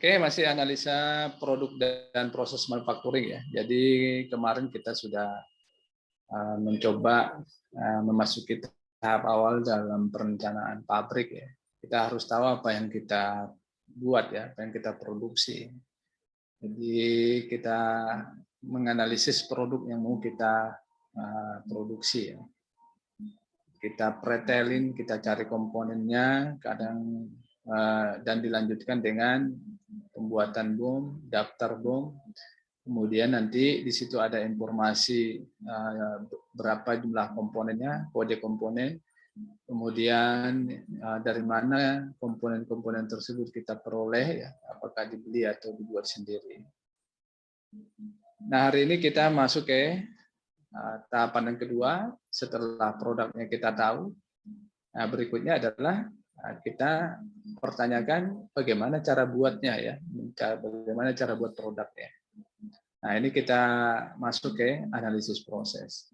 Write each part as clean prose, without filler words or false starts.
Oke, masih analisa produk dan proses manufacturing ya. Jadi kemarin kita sudah mencoba memasuki tahap awal dalam perencanaan pabrik ya. Kita harus tahu apa yang kita buat ya, apa yang kita produksi. Jadi kita menganalisis produk yang mau kita produksi ya. Kita pretelin, kita cari komponennya, kadang dan dilanjutkan dengan pembuatan bom, daftar bom, kemudian nanti di situ ada informasi berapa jumlah komponennya, kode komponen, kemudian dari mana komponen-komponen tersebut kita peroleh, ya, apakah dibeli atau dibuat sendiri. Nah, hari ini kita masuk ke tahapan yang kedua. Setelah produknya kita tahu, nah berikutnya adalah kita pertanyakan bagaimana cara buatnya ya, bagaimana cara buat produknya. Nah, ini kita masuk ke analisis proses.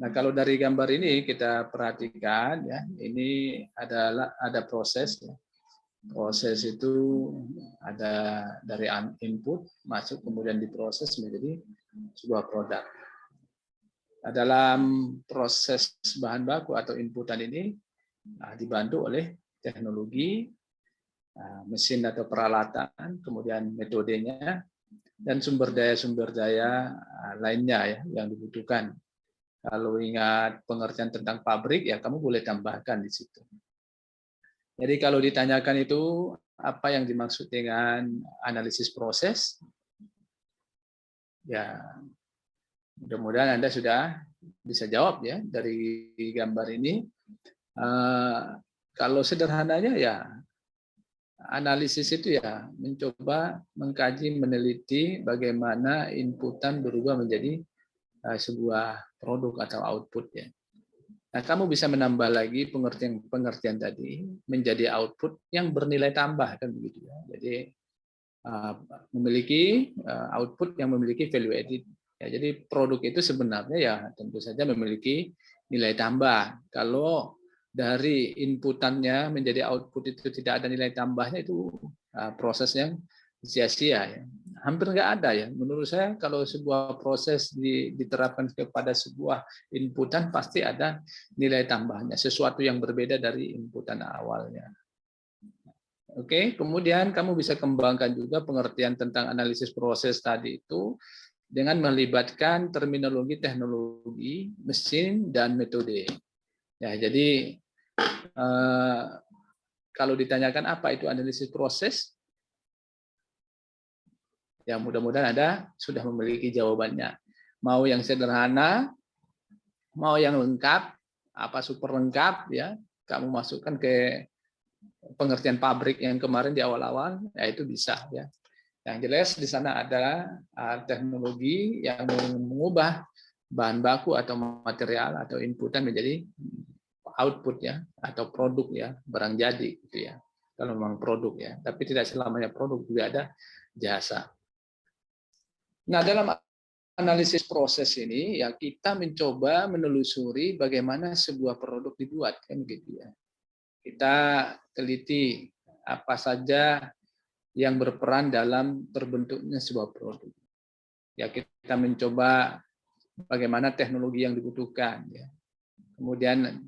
Nah, kalau dari gambar ini kita perhatikan ya, ini ada proses ya. Proses itu ada dari input masuk kemudian diproses menjadi sebuah produk. Nah, dalam proses bahan baku atau inputan ini dibantu oleh teknologi, mesin atau peralatan, kemudian metodenya, dan sumber daya lainnya ya yang dibutuhkan. Kalau ingat pengertian tentang pabrik, ya kamu boleh tambahkan di situ. Jadi kalau ditanyakan itu apa yang dimaksud dengan analisis proses, ya mudah-mudahan Anda sudah bisa jawab ya dari gambar ini. Kalau sederhananya ya analisis itu ya mencoba mengkaji, meneliti bagaimana inputan berubah menjadi sebuah produk atau output ya. Nah, kamu bisa menambah lagi pengertian tadi menjadi output yang bernilai tambah kan begitu ya. Jadi memiliki output yang memiliki value added. Ya, jadi produk itu sebenarnya ya tentu saja memiliki nilai tambah. Kalau dari inputannya menjadi output itu tidak ada nilai tambahnya, itu proses yang sia-sia ya. Hampir nggak ada ya. Menurut saya kalau sebuah proses diterapkan kepada sebuah inputan pasti ada nilai tambahnya, sesuatu yang berbeda dari inputan awalnya. Oke, kemudian kamu bisa kembangkan juga pengertian tentang analisis proses tadi itu dengan melibatkan terminologi teknologi, mesin, dan metode. Ya, jadi kalau ditanyakan apa itu analisis proses, ya mudah-mudahan Anda sudah memiliki jawabannya. Mau yang sederhana, mau yang lengkap, apa super lengkap, ya kamu masukkan ke pengertian pabrik yang kemarin di awal-awal, ya itu bisa ya. Yang jelas di sana adalah teknologi yang mengubah bahan baku atau material atau inputan menjadi output ya atau produk ya, barang jadi gitu ya. Kalau memang produk ya, tapi tidak selamanya produk, juga ada jasa. Nah, dalam analisis proses ini ya kita mencoba menelusuri bagaimana sebuah produk dibuat kan gitu ya. Kita teliti apa saja yang berperan dalam terbentuknya sebuah produk. Ya kita mencoba bagaimana teknologi yang dibutuhkan ya. Kemudian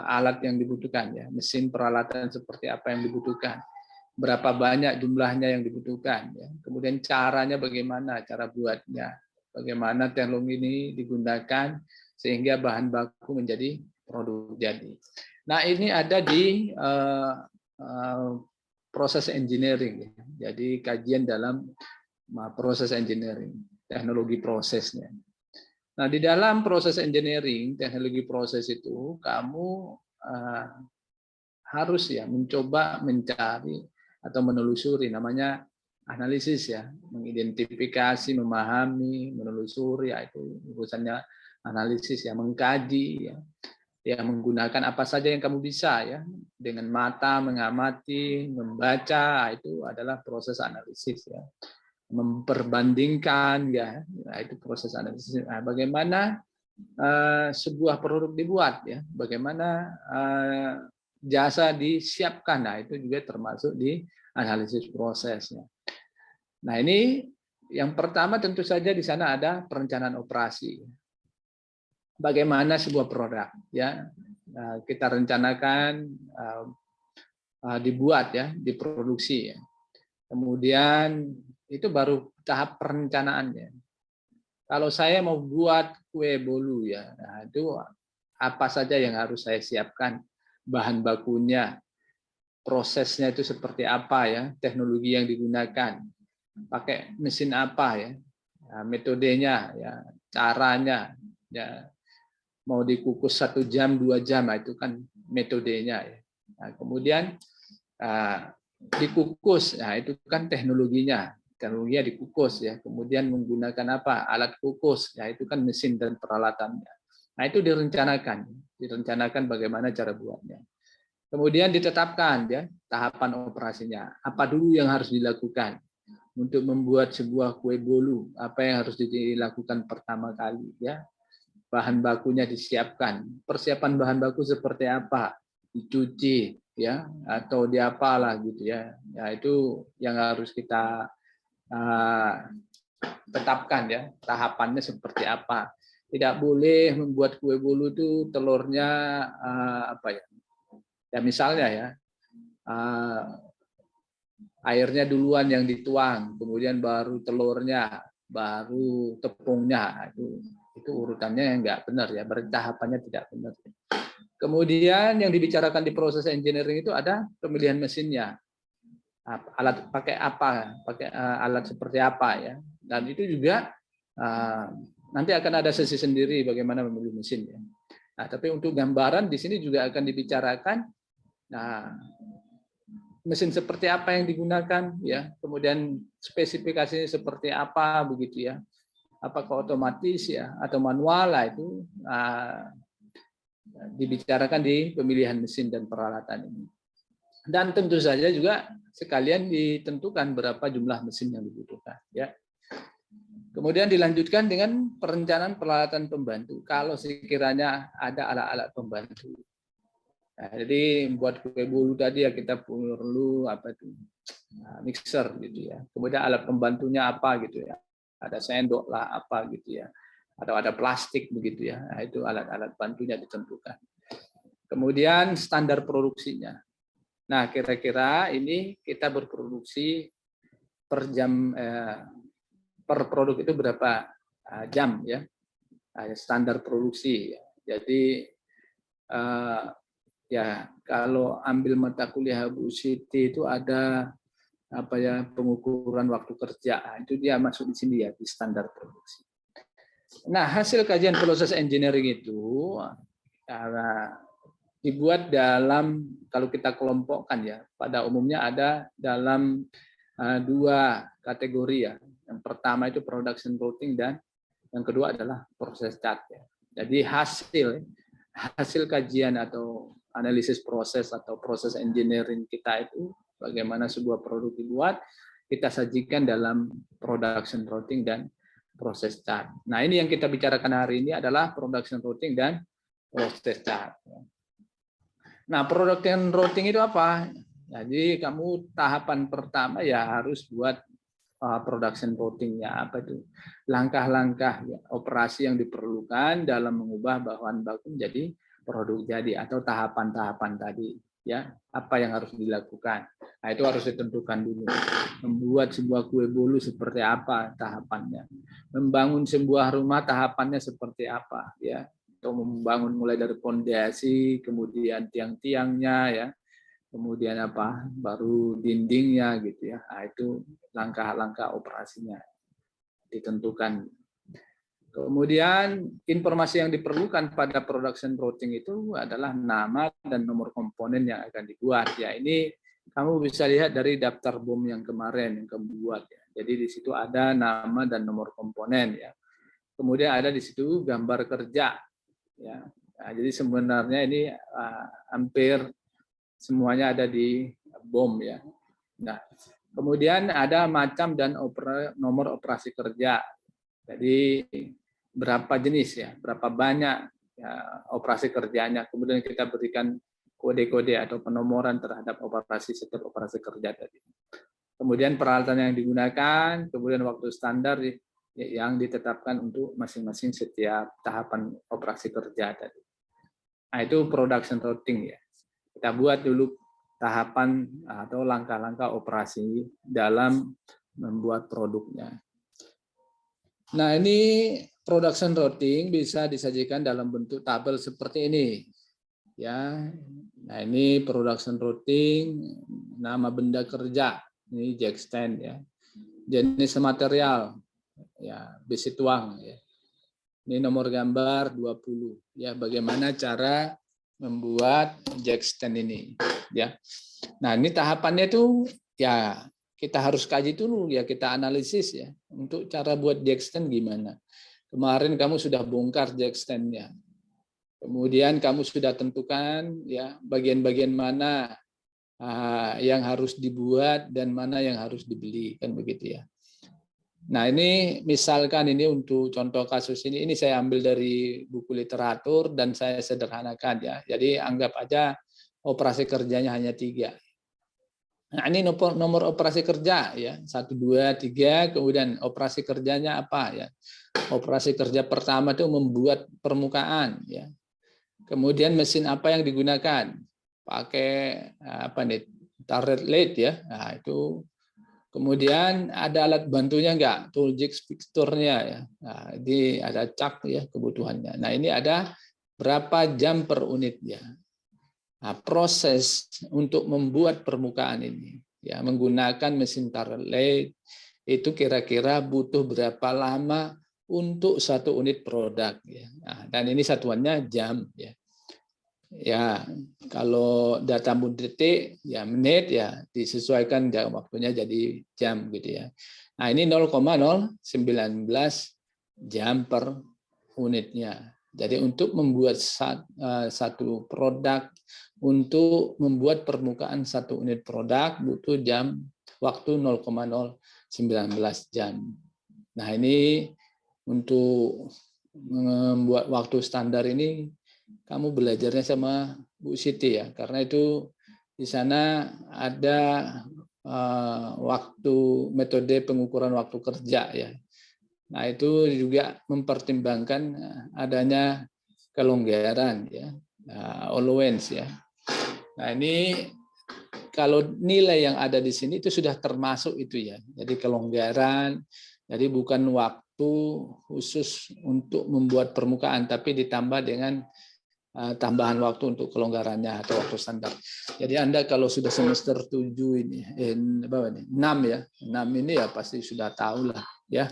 alat yang dibutuhkan ya, mesin peralatan seperti apa yang dibutuhkan. Berapa banyak jumlahnya yang dibutuhkan ya. Kemudian caranya bagaimana, cara buatnya. Bagaimana teknologi ini digunakan sehingga bahan baku menjadi produk jadi. Nah, ini ada di proses engineering. Jadi kajian dalam proses engineering, teknologi prosesnya. Nah, di dalam proses engineering, teknologi proses itu kamu harus ya mencoba mencari atau menelusuri, namanya analisis ya, mengidentifikasi, memahami, menelusuri, ya itu urusannya analisis ya, mengkaji ya. Ya, menggunakan apa saja yang kamu bisa ya, dengan mata mengamati, membaca, itu adalah proses analisis ya. Memperbandingkan ya, nah, itu proses analisis. Nah, bagaimana sebuah produk dibuat ya, bagaimana jasa disiapkan, nah itu juga termasuk di analisis prosesnya. Nah, ini yang pertama tentu saja di sana ada perencanaan operasi. Bagaimana sebuah produk, ya, kita rencanakan dibuat, ya, diproduksi, ya. Kemudian itu baru tahap perencanaannya. Kalau saya mau buat kue bolu, ya, nah itu apa saja yang harus saya siapkan, bahan bakunya, prosesnya itu seperti apa, ya, teknologi yang digunakan, pakai mesin apa, ya, metodenya, ya, caranya, ya, mau dikukus 1 jam 2 jam, itu kan metodenya, ya. Nah, kemudian dikukus, nah itu kan teknologinya dikukus, ya, kemudian menggunakan apa, alat kukus, ya itu kan mesin dan peralatannya. Nah, itu direncanakan bagaimana cara buatnya. Kemudian ditetapkan, ya, tahapan operasinya, apa dulu yang harus dilakukan untuk membuat sebuah kue bolu, apa yang harus dilakukan pertama kali, ya, bahan bakunya disiapkan, persiapan bahan baku seperti apa, dicuci, ya, atau diapalah gitu, ya, ya itu yang harus kita tetapkan, ya, tahapannya seperti apa. Tidak boleh membuat kue bolu itu telurnya apa, ya, ya misalnya, ya, airnya duluan yang dituang, kemudian baru telurnya, baru tepungnya, itu urutannya yang nggak benar, ya, berarti tahapannya tidak benar. Kemudian yang dibicarakan di proses engineering itu ada pemilihan mesinnya, alat pakai apa, pakai alat seperti apa, ya, dan itu juga nanti akan ada sesi sendiri bagaimana memilih mesin, ya. Nah, tapi untuk gambaran di sini juga akan dibicarakan, nah, mesin seperti apa yang digunakan, ya, kemudian spesifikasinya seperti apa, begitu, ya, apakah otomatis, ya, atau manual, lah itu dibicarakan di pemilihan mesin dan peralatan ini. Dan tentu saja juga sekalian ditentukan berapa jumlah mesin yang dibutuhkan, ya. Kemudian dilanjutkan dengan perencanaan peralatan pembantu kalau sekiranya ada alat-alat pembantu. Nah, jadi buat kue bolu tadi, ya, kita perlu apa itu, mixer gitu, ya. Kemudian alat pembantunya apa gitu, ya. Ada sendok lah apa gitu, ya. Atau ada plastik begitu, ya. Nah, itu alat-alat bantunya ditentukan. Kemudian standar produksinya. Nah, kira-kira ini kita berproduksi per jam, per produk itu berapa jam, ya, standar produksi, ya. Jadi ya kalau ambil mata kuliah Bu Siti itu ada apa, ya, pengukuran waktu kerja, itu dia masuk di sini, ya, di standar produksi. Nah, hasil kajian proses engineering itu dibuat dalam, kalau kita kelompokkan, ya, pada umumnya ada dalam 2 kategori, ya. Yang pertama itu production routing dan yang kedua adalah proses chart, ya. Jadi hasil kajian atau analisis proses atau proses engineering kita itu bagaimana sebuah produk dibuat, kita sajikan dalam production routing dan proses chart. Nah, ini yang kita bicarakan hari ini adalah production routing dan proses chart. Nah, production routing itu apa? Jadi kamu tahapan pertama, ya, harus buat production routing-nya, apa itu? Langkah-langkah, ya, operasi yang diperlukan dalam mengubah bahan baku menjadi produk jadi, atau tahapan-tahapan tadi, ya. Apa yang harus dilakukan? Nah, itu harus ditentukan dulu. Membuat sebuah kue bolu seperti apa tahapannya? Membangun sebuah rumah tahapannya seperti apa, ya? Atau membangun mulai dari fondasi, kemudian tiang-tiangnya, ya, kemudian apa, baru dindingnya gitu, ya. Nah, itu langkah-langkah operasinya ditentukan. Kemudian informasi yang diperlukan pada production routing itu adalah nama dan nomor komponen yang akan dibuat, ya. Ini kamu bisa lihat dari daftar BOM yang kemarin yang kamu buat, ya. Jadi di situ ada nama dan nomor komponen, ya. Kemudian ada di situ gambar kerja, ya. Nah, jadi sebenarnya ini hampir semuanya ada di BOM, ya. Nah, kemudian ada macam dan nomor operasi kerja. Jadi berapa jenis, ya, berapa banyak, ya, operasi kerjanya. Kemudian kita berikan kode-kode atau penomoran terhadap setiap operasi kerja tadi. Kemudian peralatan yang digunakan, kemudian waktu standar yang ditetapkan untuk masing-masing setiap tahapan operasi kerja tadi. Nah, itu production routing ya. Kita buat dulu tahapan atau langkah-langkah operasi dalam membuat produknya. Nah, ini production routing bisa disajikan dalam bentuk tabel seperti ini. Ya. Nah, ini production routing, nama benda kerja, ini jack stand ya. Jenis material ya, besi tuang ya. Ini nomor gambar 20 ya, bagaimana cara membuat jack stand ini ya. Nah, ini tahapannya tuh ya kita harus kaji dulu ya, kita analisis ya untuk cara buat jack stand gimana. Kemarin kamu sudah bongkar jack stand-nya. Kemudian kamu sudah tentukan ya bagian-bagian mana yang harus dibuat dan mana yang harus dibeli, kan begitu ya. Nah, ini misalkan ini untuk contoh kasus ini saya ambil dari buku literatur dan saya sederhanakan ya. Jadi anggap aja operasi kerjanya hanya 3. Nah, ini nomor operasi kerja ya, 1, 2, 3, kemudian operasi kerjanya apa ya. Operasi kerja pertama itu membuat permukaan ya. Kemudian mesin apa yang digunakan? Pakai apa nih? Turret lathe ya. Nah, itu. Kemudian ada alat bantunya enggak? Tool jigs fixture-nya ya. Nah, ini ada cak ya kebutuhannya. Nah, ini ada berapa jam per unit ya. Nah, proses untuk membuat permukaan ini ya menggunakan mesin turret lathe itu kira-kira butuh berapa lama untuk 1 unit produk ya. Nah, dan ini satuannya jam ya. Ya, kalau data detik ya menit ya disesuaikan waktunya jadi jam gitu ya. Nah, ini 0,019 jam per unitnya. Jadi untuk membuat satu produk, untuk membuat permukaan 1 unit produk butuh waktu 0,019 jam. Nah, ini untuk membuat waktu standar ini kamu belajarnya sama Bu Siti ya, karena itu di sana ada waktu metode pengukuran waktu kerja ya. Nah, itu juga mempertimbangkan adanya kelonggaran ya, allowance ya. Nah, ini kalau nilai yang ada di sini itu sudah termasuk itu ya. Jadi kelonggaran, jadi bukan waktu khusus untuk membuat permukaan, tapi ditambah dengan tambahan waktu untuk kelonggarannya atau waktu standar. Jadi Anda kalau sudah semester 7 ini, 6 ya, 6 ini ya pasti sudah tahu lah ya.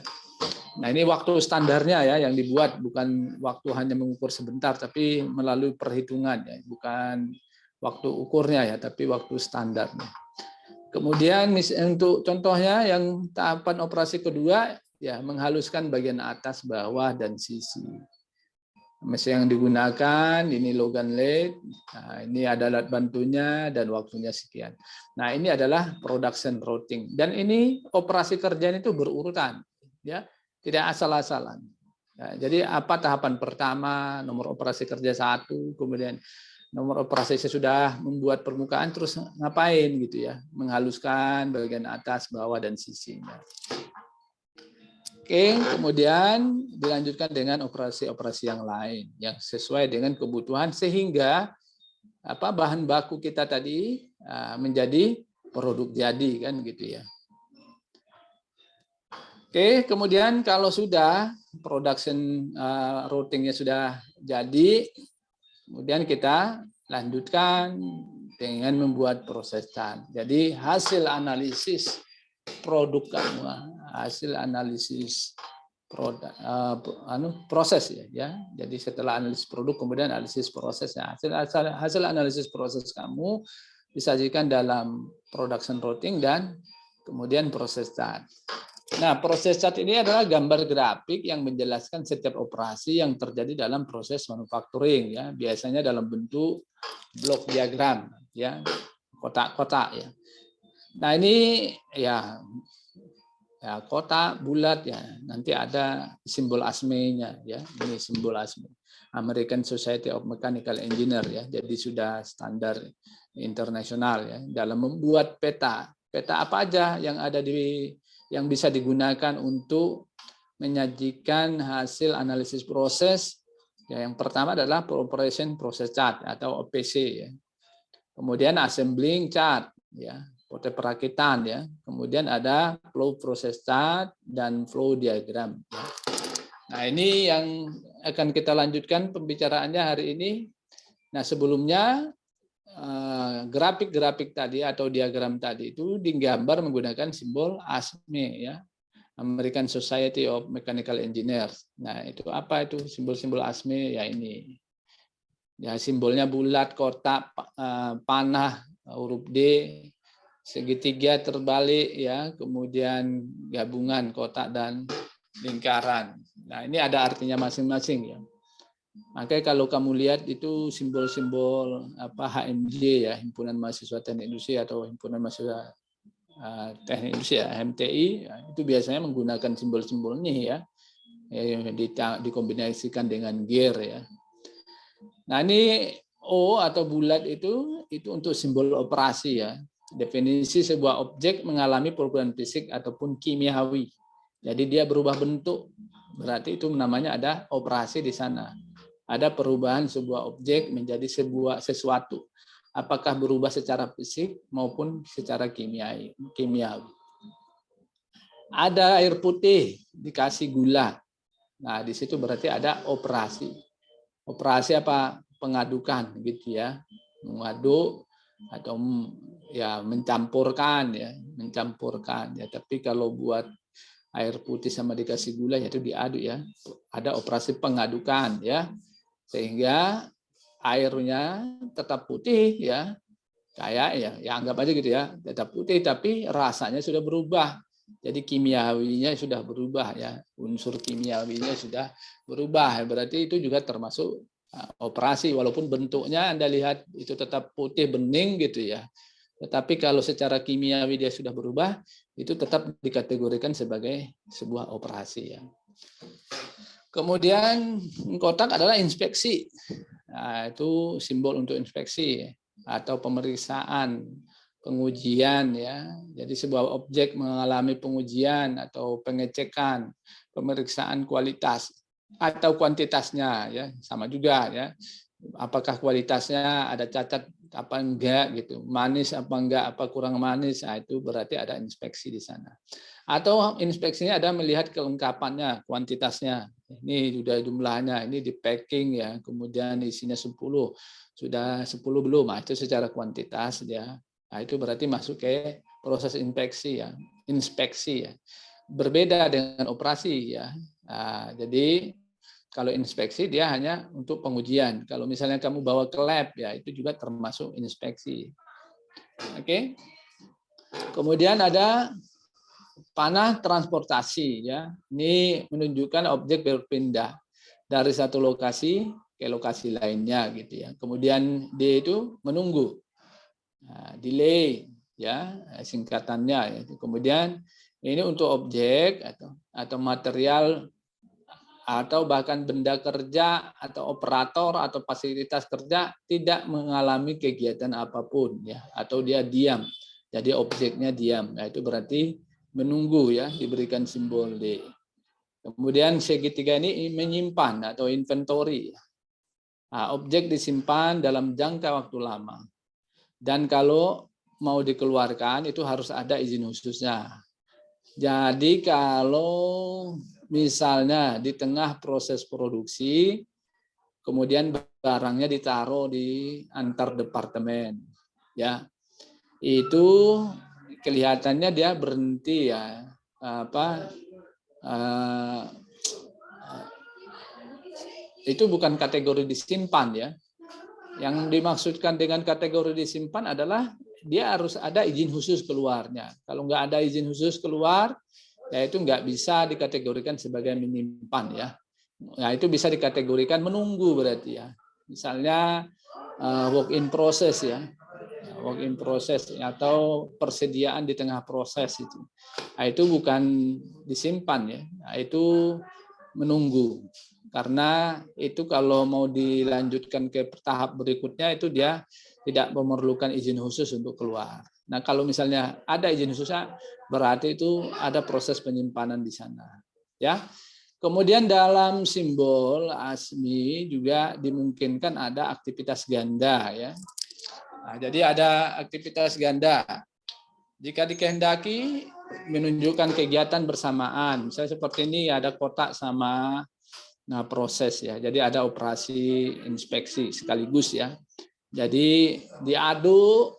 Nah, ini waktu standarnya ya yang dibuat, bukan waktu hanya mengukur sebentar, tapi melalui perhitungan ya, bukan waktu ukurnya ya, tapi waktu standarnya. Kemudian untuk contohnya yang tahapan operasi kedua ya menghaluskan bagian atas, bawah, dan sisi. Mesin yang digunakan ini Logan lathe. Nah, ini ada alat bantunya dan waktunya sekian. Nah, ini adalah production routing dan ini operasi kerjaan itu berurutan ya, tidak asal-asalan. Ya, jadi apa tahapan pertama, nomor operasi kerja 1, kemudian nomor operasi sudah membuat permukaan, terus ngapain gitu ya, menghaluskan bagian atas, bawah, dan sisinya. Oke, kemudian dilanjutkan dengan operasi-operasi yang lain yang sesuai dengan kebutuhan sehingga bahan baku kita tadi menjadi produk jadi kan gitu ya. Oke, kemudian kalau sudah production routingnya sudah jadi, kemudian kita lanjutkan dengan membuat proses stand. Jadi hasil analisis produk kamu, hasil analisis produk proses ya. Jadi setelah analisis produk kemudian analisis prosesnya. Hasil analisis proses kamu disajikan dalam production routing dan kemudian proses chart. Nah, proses chart ini adalah gambar grafik yang menjelaskan setiap operasi yang terjadi dalam proses manufacturing ya, biasanya dalam bentuk blok diagram ya, kotak-kotak ya. Nah, ini ya ya, kotak bulat ya, nanti ada simbol ASME-nya ya. Ini simbol ASME, American Society of Mechanical Engineer ya. Jadi sudah standar internasional ya dalam membuat peta. Peta apa aja yang ada yang bisa digunakan untuk menyajikan hasil analisis proses. Ya, yang pertama adalah Operation Process Chart atau OPC ya. Kemudian assembling chart ya, proses perakitan ya. Kemudian ada flow process chart dan flow diagram. Nah, ini yang akan kita lanjutkan pembicaraannya hari ini. Nah, sebelumnya grafik-grafik tadi atau diagram tadi itu digambar menggunakan simbol ASME ya, American Society of Mechanical Engineers. Nah, itu apa itu simbol-simbol ASME ya ini. Ya, simbolnya bulat, kotak, panah, huruf D, segitiga terbalik ya, kemudian gabungan kotak dan lingkaran. Nah, ini ada artinya masing-masing ya. Makanya kalau kamu lihat itu simbol-simbol apa HMJ ya, Himpunan Mahasiswa Teknik Industri atau Himpunan Mahasiswa Teknik Industri ya, HMTI, ya, itu biasanya menggunakan simbol-simbol ini ya, yang dikombinasikan dengan gear ya. Nah, ini O atau bulat itu untuk simbol operasi ya. Definisi sebuah objek mengalami perubahan fisik ataupun kimiawi. Jadi dia berubah bentuk, berarti itu namanya ada operasi di sana. Ada perubahan sebuah objek menjadi sesuatu. Apakah berubah secara fisik maupun secara kimiawi. Ada air putih dikasih gula. Nah, di situ berarti ada operasi. Operasi apa? Pengadukan gitu ya. Mengaduk atau ya mencampurkan ya, Tapi kalau buat air putih sama dikasih gula itu diaduk ya. Ada operasi pengadukan ya. Sehingga airnya tetap putih ya. Kayak ya anggap aja gitu ya, tetap putih tapi rasanya sudah berubah. Jadi kimiawinya sudah berubah ya. Unsur kimiawinya sudah berubah. Berarti itu juga termasuk operasi, walaupun bentuknya Anda lihat itu tetap putih bening gitu ya. Tetapi kalau secara kimiawi dia sudah berubah, itu tetap dikategorikan sebagai sebuah operasi ya. Kemudian kotak adalah inspeksi. Nah, itu simbol untuk inspeksi atau pemeriksaan, pengujian ya. Jadi sebuah objek mengalami pengujian atau pengecekan, pemeriksaan kualitas atau kuantitasnya ya, sama juga ya. Apakah kualitasnya ada cacat apa enggak gitu, manis apa enggak, apa kurang manis, nah, itu berarti ada inspeksi di sana. Atau inspeksinya ada melihat kelengkapannya, kuantitasnya. Ini sudah jumlahnya, ini di packing ya, kemudian isinya 10, sudah 10 belum, nah, itu secara kuantitas ya. Nah, itu berarti masuk ke proses inspeksi ya, Berbeda dengan operasi ya. Nah, jadi kalau inspeksi dia hanya untuk pengujian. Kalau misalnya kamu bawa ke lab ya itu juga termasuk inspeksi. Oke. Kemudian ada panah transportasi ya. Ini menunjukkan objek berpindah dari satu lokasi ke lokasi lainnya gitu ya. Kemudian D itu menunggu. Nah, delay ya singkatannya ya. Kemudian ini untuk objek atau material atau bahkan benda kerja atau operator atau fasilitas kerja tidak mengalami kegiatan apapun ya, atau dia diam. Jadi objeknya diam. Nah, itu berarti menunggu ya, diberikan simbol D. Kemudian segitiga ini menyimpan atau inventory. Nah, objek disimpan dalam jangka waktu lama. Dan kalau mau dikeluarkan itu harus ada izin khususnya. Jadi kalau misalnya di tengah proses produksi, kemudian barangnya ditaruh di antar departemen, ya itu kelihatannya dia berhenti ya, itu bukan kategori disimpan ya. Yang dimaksudkan dengan kategori disimpan adalah dia harus ada izin khusus keluarnya. Kalau nggak ada izin khusus keluar, ya itu nggak bisa dikategorikan sebagai menyimpan ya. Nah, itu bisa dikategorikan menunggu berarti ya. Misalnya work in process ya. work in process atau persediaan di tengah proses itu. Nah, itu bukan disimpan ya, nah, itu menunggu. Karena itu kalau mau dilanjutkan ke tahap berikutnya itu dia tidak memerlukan izin khusus untuk keluar. Nah, kalau misalnya ada izin khususnya berarti itu ada proses penyimpanan di sana. Ya. Kemudian dalam simbol ASMI juga dimungkinkan ada aktivitas ganda ya. Nah, jadi ada aktivitas ganda. Jika dikehendaki menunjukkan kegiatan bersamaan. Misalnya seperti ini ada kotak sama proses ya. Jadi ada operasi inspeksi sekaligus ya. Jadi diaduk,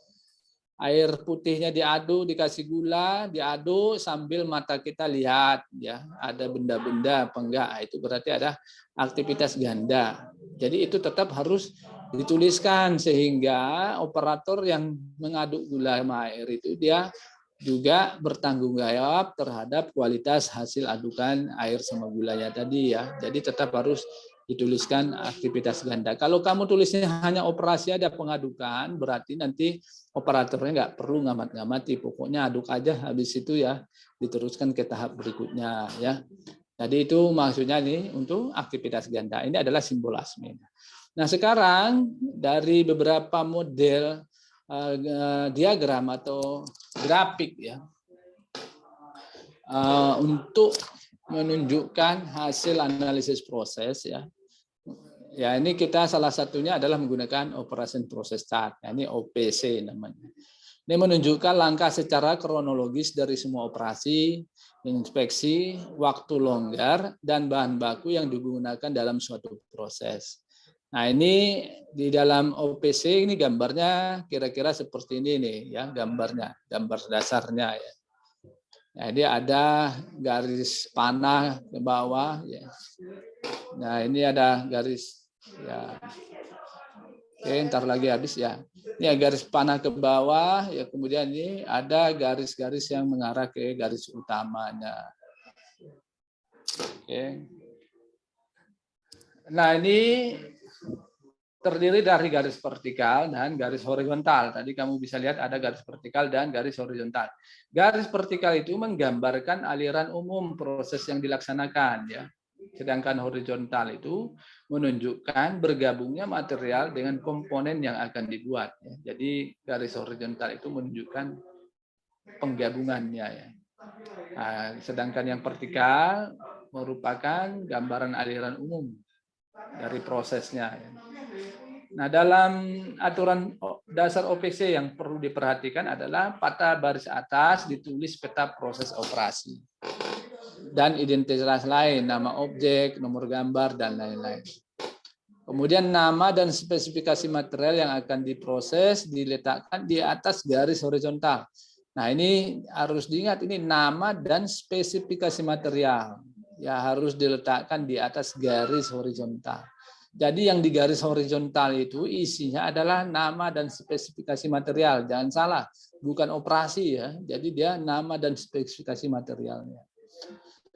air putihnya diaduk, dikasih gula, diaduk sambil mata kita lihat ya ada benda-benda apa enggak. Itu berarti ada aktivitas ganda. Jadi itu tetap harus dituliskan sehingga operator yang mengaduk gula sama air itu dia juga bertanggung jawab terhadap kualitas hasil adukan air sama gulanya tadi ya. Jadi tetap harus dituliskan aktivitas ganda. Kalau kamu tulisnya hanya operasi ada pengadukan, berarti nanti operatornya nggak perlu ngamat-ngamati, pokoknya aduk aja, habis itu ya diteruskan ke tahap berikutnya ya. Jadi itu maksudnya nih untuk aktivitas ganda. Ini adalah simbol ASMI. Nah sekarang dari beberapa model diagram atau grafik ya untuk menunjukkan hasil analisis proses ya. Ya ini kita salah satunya adalah menggunakan Operation Process Chart. Ya, ini OPC namanya. Ini menunjukkan langkah secara kronologis dari semua operasi, inspeksi, waktu longgar, dan bahan baku yang digunakan dalam suatu proses. Nah ini di dalam OPC ini gambarnya kira-kira seperti ini nih ya gambarnya, gambar dasarnya ya. Jadi ada garis panah ke bawah ya. Nah ini ada garis ya. Oke, ntar lagi habis ya. Ini garis panah ke bawah ya, kemudian ini ada garis-garis yang mengarah ke garis utamanya. Oke. Nah ini terdiri dari garis vertikal dan garis horizontal. Tadi kamu bisa lihat ada garis vertikal dan garis horizontal. Garis vertikal itu menggambarkan aliran umum proses yang dilaksanakan ya. Sedangkan horizontal itu menunjukkan bergabungnya material dengan komponen yang akan dibuat. Jadi garis horizontal itu menunjukkan penggabungannya ya. Nah, sedangkan yang vertikal merupakan gambaran aliran umum dari prosesnya. Nah, dalam aturan dasar OPC yang perlu diperhatikan adalah pada baris atas ditulis peta proses operasi dan identitas lain, nama objek, nomor gambar, dan lain-lain. Kemudian nama dan spesifikasi material yang akan diproses diletakkan di atas garis horizontal. Nah, ini harus diingat, ini nama dan spesifikasi material. Ya, harus diletakkan di atas garis horizontal. Jadi yang di garis horizontal itu isinya adalah nama dan spesifikasi material. Jangan salah, bukan operasi ya. Jadi dia nama dan spesifikasi materialnya.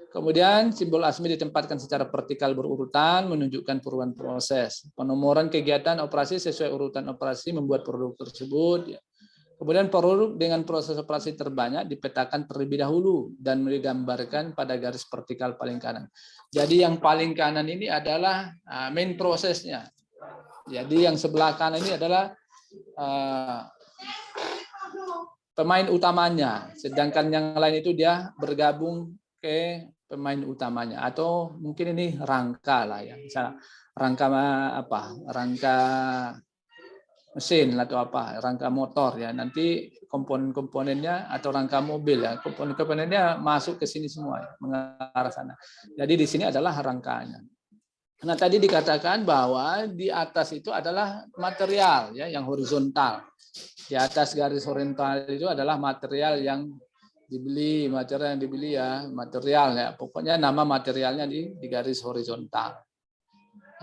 Kemudian simbol ASMI ditempatkan secara vertikal berurutan menunjukkan perubahan proses. Penomoran kegiatan operasi sesuai urutan operasi membuat produk tersebut. Kemudian produk dengan proses operasi terbanyak dipetakan terlebih dahulu dan digambarkan pada garis vertikal paling kanan. Jadi yang paling kanan ini adalah main prosesnya. Jadi yang sebelah kanan ini adalah pemain utamanya. Sedangkan yang lain itu dia bergabung ke pemain utamanya. Atau mungkin ini rangka lah ya. Misalnya rangka apa? Rangka mesin atau apa, rangka motor ya, nanti komponen-komponennya atau rangka mobil ya, komponen-komponennya masuk ke sini semua ya, mengarah sana. Jadi di sini adalah rangkanya. Nah tadi dikatakan bahwa di atas itu adalah material ya yang horizontal. Di atas garis horizontal itu adalah material yang dibeli, material yang dibeli ya, material ya. Pokoknya nama materialnya di garis horizontal.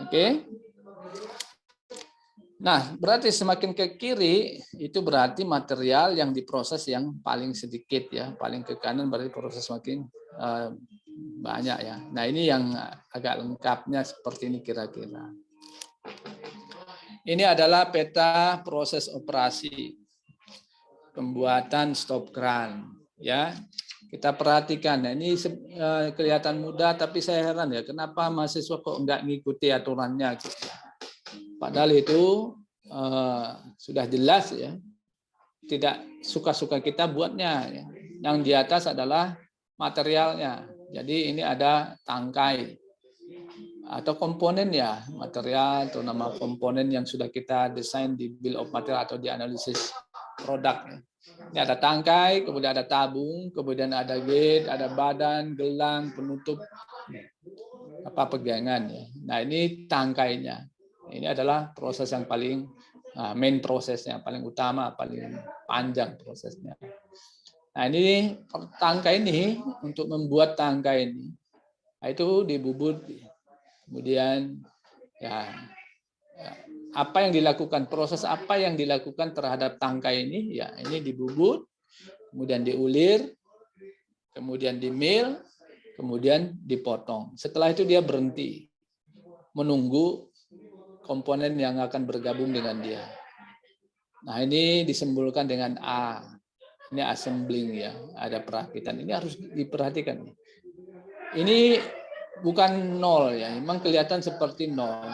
Oke. Nah, berarti semakin ke kiri itu berarti material yang diproses yang paling sedikit ya, paling ke kanan berarti proses semakin banyak ya. Nah, ini yang agak lengkapnya seperti ini kira-kira. Ini adalah peta proses operasi. pembuatan stop keran, ya. Kita perhatikan, nah ini kelihatan mudah, tapi saya heran ya, kenapa mahasiswa kok nggak ngikuti aturannya? Gitu. Padahal itu sudah jelas ya, tidak suka-suka kita buatnya. Ya. Yang di atas adalah materialnya. Jadi ini ada tangkai atau komponen ya, material atau nama komponen yang sudah kita desain di bill of material atau di analisis produk. Ini ada tangkai, kemudian ada tabung, kemudian ada gate, ada badan, gelang, penutup, pegangan. Ya. Nah ini tangkainya. Ini adalah proses yang paling main prosesnya, paling utama, paling panjang prosesnya. Nah ini tangkai ini, untuk membuat tangkai ini, itu dibubut, kemudian ya apa yang dilakukan, proses apa yang dilakukan terhadap tangkai ini, ya ini dibubut, kemudian diulir, kemudian dimil, kemudian dipotong. Setelah itu dia berhenti, menunggu komponen yang akan bergabung dengan dia. Nah ini disimbolkan dengan A, ini assembling ya, ada perakitan. Ini harus diperhatikan. Ini bukan nol ya, memang kelihatan seperti nol.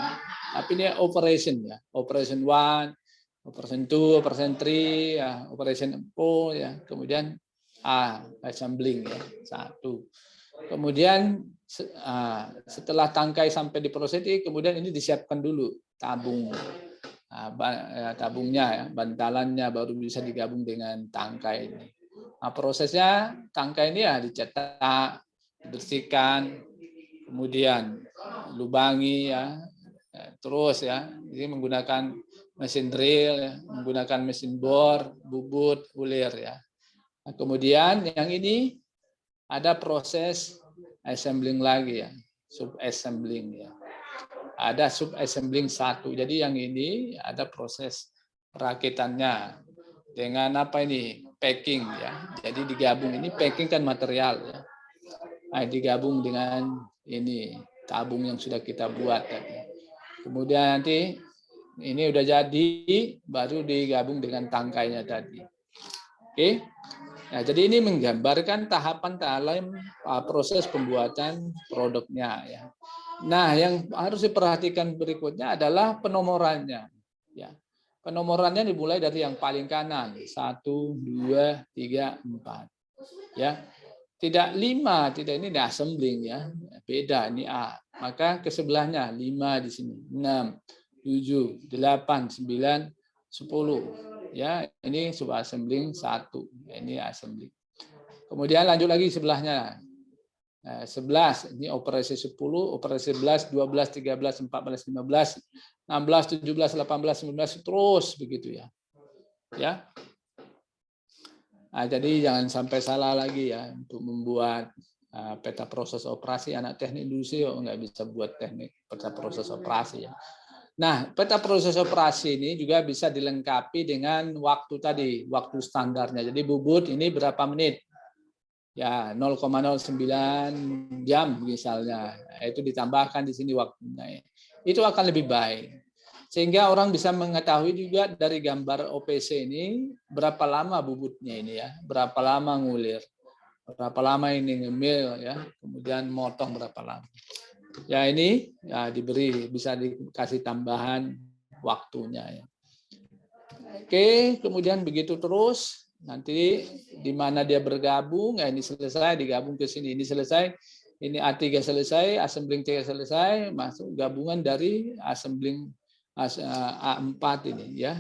Tapi ini operation ya, operation 1, operation 2, operation 3, ya, operation 4 ya, kemudian assembling ya, 1. Kemudian setelah tangkai sampai di proses ini, kemudian ini disiapkan dulu tabung, tabungnya ya, bantalannya baru bisa digabung dengan tangkai ini. Nah, prosesnya tangkai ini ya dicetak, dibersihkan, kemudian lubangi ya. Terus ya, ini menggunakan mesin drill, ya, menggunakan mesin bor, bubut, ulir ya. Nah, kemudian yang ini ada proses assembling lagi ya, sub assembling ya. Ada sub assembling 1. Jadi yang ini ada proses perakitannya dengan apa ini? Packing ya. Jadi digabung, ini packing kan material ya. Nah, digabung dengan ini tabung yang sudah kita buat tadi. Kemudian nanti ini udah jadi, baru digabung dengan tangkainya tadi. Oke. Nah, jadi ini menggambarkan tahapan dalam proses pembuatan produknya ya. Nah, yang harus diperhatikan berikutnya adalah penomorannya. Ya. Penomorannya dimulai dari yang paling kanan, 1, 2, 3, 4. Ya. Tidak 5, tidak ini assembling ya. Beda ini A. Maka ke sebelahnya 5 di sini, 6, 7, 8, 9, 10. Ya, ini sub assembling 1. Ini assembling. Kemudian lanjut lagi sebelahnya. 11, ini operasi 10, operasi 11, 12, 13, 14, 15, 16, 17, 18, 19 terus begitu ya. Ya. Nah, jadi jangan sampai salah lagi ya untuk membuat peta proses operasi. Anak teknik industri nggak bisa buat teknik peta proses operasi ya. Nah, peta proses operasi ini juga bisa dilengkapi dengan waktu tadi, waktu standarnya. Jadi bubut ini berapa menit? Ya, 0,09 jam misalnya. Itu ditambahkan di sini waktunya. Itu akan lebih baik. Sehingga orang bisa mengetahui juga dari gambar OPC ini berapa lama bubutnya ini ya, berapa lama ngulir, berapa lama ini ngemil ya, kemudian motong berapa lama. Ya ini ya diberi, bisa dikasih tambahan waktunya ya. Oke, kemudian begitu terus nanti di mana dia bergabung, ya ini selesai digabung ke sini, ini selesai, ini A3 selesai, assembling 3 selesai, masuk gabungan dari assembling A4 ini ya.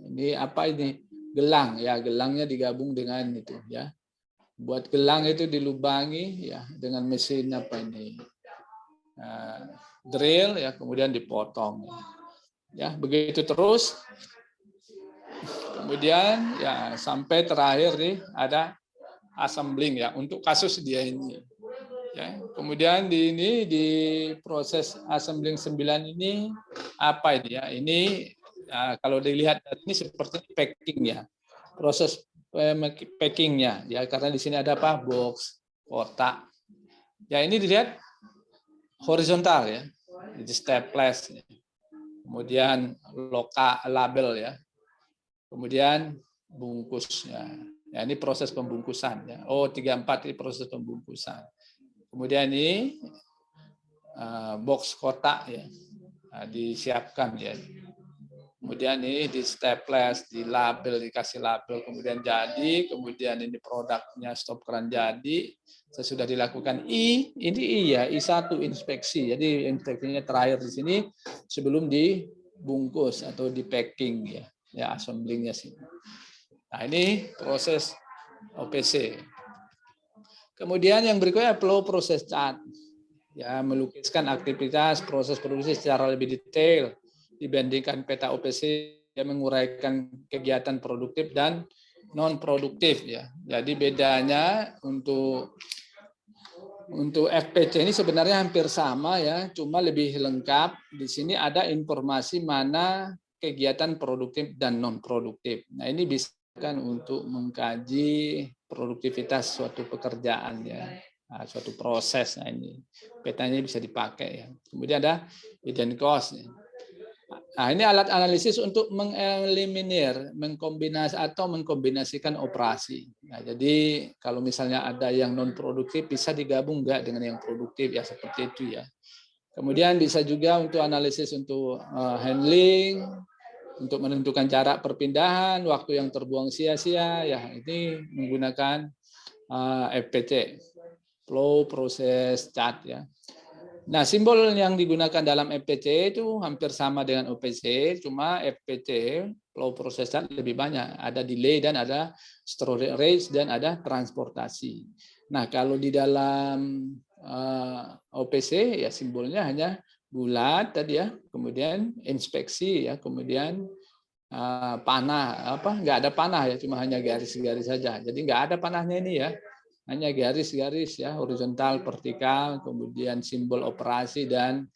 Ini apa ini? Gelang ya, gelangnya digabung dengan itu ya. Buat gelang itu dilubangi ya dengan mesin apa ini? Drill ya, kemudian dipotong. Ya, begitu terus. Kemudian ya sampai terakhir nih ada assembling ya untuk kasus dia ini. Ya, kemudian di proses assembling 9 ini apa ini ya? Ini kalau dilihat ini seperti packing ya. Proses packingnya ya, karena di sini ada apa? Box, kotak. Ya ini dilihat horizontal ya. Jadi staples. Kemudian label ya. Kemudian bungkusnya. Ya, ini proses pembungkusan ya. Oh, 34 ini proses pembungkusan. Kemudian ini box kotak ya. Nah, disiapkan ya. Kemudian ini di staples, di label, dikasih label, kemudian jadi, kemudian ini produknya stop keran jadi, sesudah dilakukan ini ya, I1 inspeksi. Jadi inspeksinya terakhir di sini sebelum dibungkus atau di packing ya. Ya, assemblingnya sih. Nah, ini proses OPC. Kemudian yang berikutnya flow proses chart. Ya, melukiskan aktivitas proses produksi secara lebih detail dibandingkan peta OPC yang menguraikan kegiatan produktif dan non produktif ya. Jadi bedanya untuk FPC ini sebenarnya hampir sama ya, cuma lebih lengkap. Di sini ada informasi mana kegiatan produktif dan non produktif. Nah, ini bisa kan untuk mengkaji produktivitas suatu pekerjaan ya. Nah, suatu proses. Nah, ini petanya bisa dipakai ya. Kemudian ada hidden cost. Nah, ini alat analisis untuk mengeliminir, mengkombinasikan operasi. Nah, jadi kalau misalnya ada yang non produktif bisa digabung nggak dengan yang produktif ya, seperti itu ya. Kemudian bisa juga untuk analisis untuk handling, untuk menentukan jarak perpindahan, waktu yang terbuang sia-sia ya, ini menggunakan FPC, flow process chart ya. Nah, simbol yang digunakan dalam FPC itu hampir sama dengan OPC, cuma FPC flow process chart lebih banyak. Ada delay dan ada storage dan ada transportasi. Nah, kalau di dalam OPC ya simbolnya hanya bulat tadi ya, kemudian inspeksi ya, kemudian panah nggak ada panah ya, cuma hanya garis-garis saja. Jadi nggak ada panahnya ini ya. Hanya garis-garis ya, horizontal, vertikal, kemudian simbol operasi dan